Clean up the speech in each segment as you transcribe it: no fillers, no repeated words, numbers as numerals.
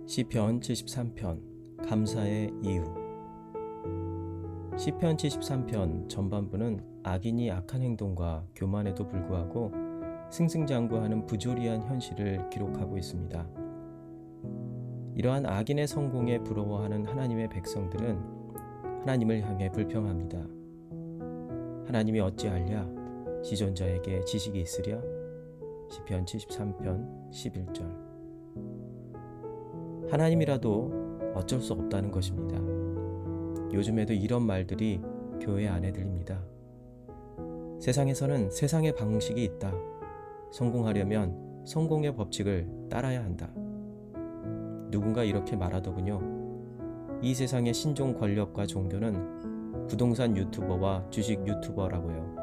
시편 73편 감사의 이유. 시편 73편 전반부는 악인이 악한 행동과 교만에도 불구하고 승승장구하는 부조리한 현실을 기록하고 있습니다. 이러한 악인의 성공에 부러워하는 하나님의 백성들은 하나님을 향해 불평합니다. 하나님이 어찌하랴? 지존자에게 지식이 있으랴? 시편 73편 11절. 하나님이라도 어쩔 수 없다는 것입니다. 요즘에도 이런 말들이 교회 안에 들립니다. 세상에서는 세상의 방식이 있다. 성공하려면 성공의 법칙을 따라야 한다. 누군가 이렇게 말하더군요. 이 세상의 신종 권력과 종교는 부동산 유튜버와 주식 유튜버라고요.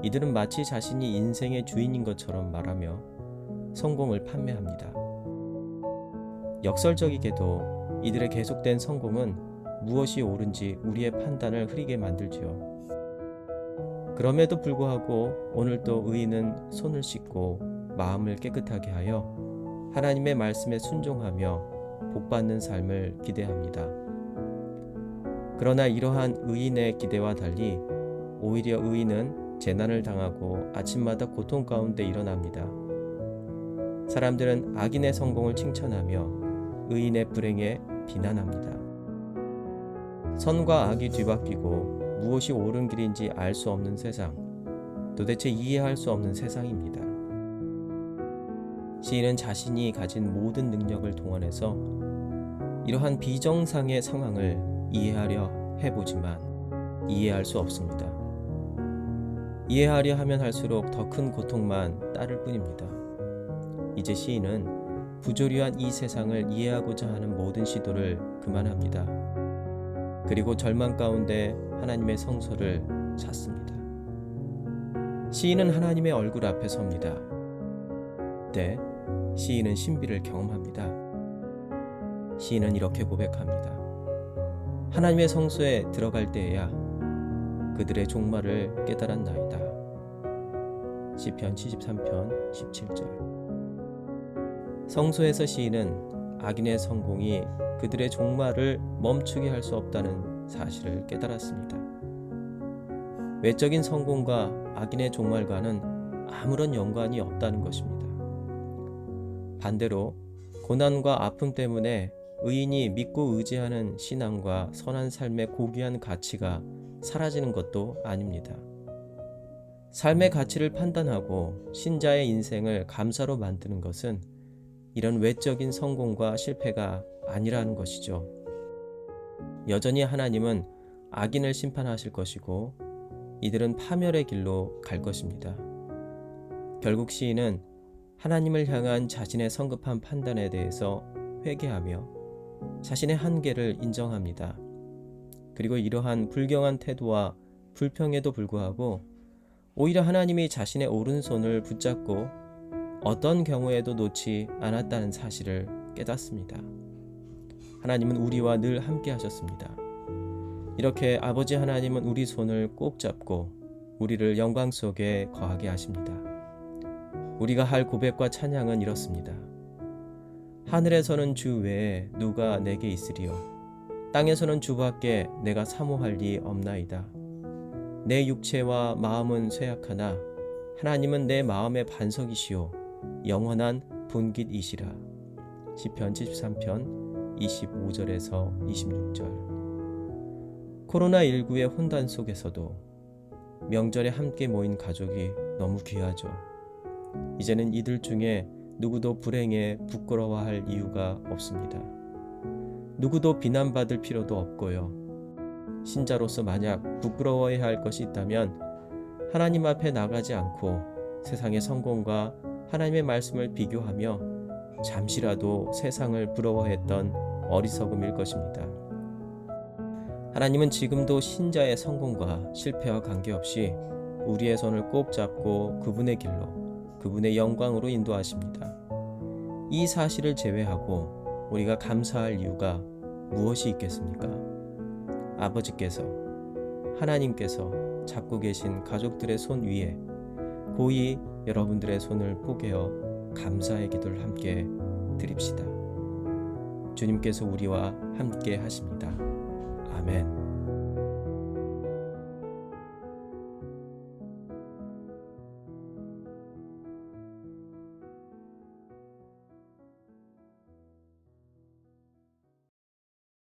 이들은 마치 자신이 인생의 주인인 것처럼 말하며 성공을 판매합니다. 역설적이게도 이들의 계속된 성공은 무엇이 옳은지 우리의 판단을 흐리게 만들지요. 그럼에도 불구하고 오늘도 의인은 손을 씻고 마음을 깨끗하게 하여 하나님의 말씀에 순종하며 복받는 삶을 기대합니다. 그러나 이러한 의인의 기대와 달리 오히려 의인은 재난을 당하고 아침마다 고통 가운데 일어납니다. 사람들은 악인의 성공을 칭찬하며 의인의 불행에 비난합니다. 선과 악이 뒤바뀌고 무엇이 옳은 길인지 알 수 없는 세상, 도대체 이해할 수 없는 세상입니다. 시인은 자신이 가진 모든 능력을 동원해서 이러한 비정상의 상황을 이해하려 해보지만 이해할 수 없습니다. 이해하려 하면 할수록 더 큰 고통만 따를 뿐입니다. 이제 시인은 부조리한 이 세상을 이해하고자 하는 모든 시도를 그만합니다. 그리고 절망 가운데 하나님의 성소를 찾습니다. 시인은 하나님의 얼굴 앞에 섭니다. 그때 시인은 신비를 경험합니다. 시인은 이렇게 고백합니다. 하나님의 성소에 들어갈 때에야 그들의 종말을 깨달았나이다. 시편 73편 17절. 성소에서 시인은 악인의 성공이 그들의 종말을 멈추게 할 수 없다는 사실을 깨달았습니다. 외적인 성공과 악인의 종말과는 아무런 연관이 없다는 것입니다. 반대로 고난과 아픔 때문에 의인이 믿고 의지하는 신앙과 선한 삶의 고귀한 가치가 사라지는 것도 아닙니다. 삶의 가치를 판단하고 신자의 인생을 감사로 만드는 것은 이런 외적인 성공과 실패가 아니라는 것이죠. 여전히 하나님은 악인을 심판하실 것이고 이들은 파멸의 길로 갈 것입니다. 결국 시인은 하나님을 향한 자신의 성급한 판단에 대해서 회개하며 자신의 한계를 인정합니다. 그리고 이러한 불경한 태도와 불평에도 불구하고 오히려 하나님이 자신의 오른손을 붙잡고 어떤 경우에도 놓지 않았다는 사실을 깨닫습니다. 하나님은 우리와 늘 함께 하셨습니다. 이렇게 아버지 하나님은 우리 손을 꼭 잡고 우리를 영광 속에 거하게 하십니다. 우리가 할 고백과 찬양은 이렇습니다. 하늘에서는 주 외에 누가 내게 있으리요? 땅에서는 주밖에 내가 사모할 리 없나이다. 내 육체와 마음은 쇠약하나 하나님은 내 마음의 반석이시오 영원한 분깃이시라. 시편 73편 25절에서 26절. 코로나19의 혼란 속에서도 명절에 함께 모인 가족이 너무 귀하죠. 이제는 이들 중에 누구도 불행에 부끄러워할 이유가 없습니다. 누구도 비난받을 필요도 없고요. 신자로서 만약 부끄러워해야 할 것이 있다면 하나님 앞에 나가지 않고 세상의 성공과 하나님의 말씀을 비교하며 잠시라도 세상을 부러워했던 어리석음일 것입니다. 하나님은 지금도 신자의 성공과 실패와 관계없이 우리의 손을 꼭 잡고 그분의 길로, 그분의 영광으로 인도하십니다. 이 사실을 제외하고 우리가 감사할 이유가 무엇이 있겠습니까? 아버지께서, 하나님께서 잡고 계신 가족들의 손 위에 고이 여러분들의 손을 포개어 감사의 기도를 함께 드립시다. 주님께서 우리와 함께 하십니다. 아멘.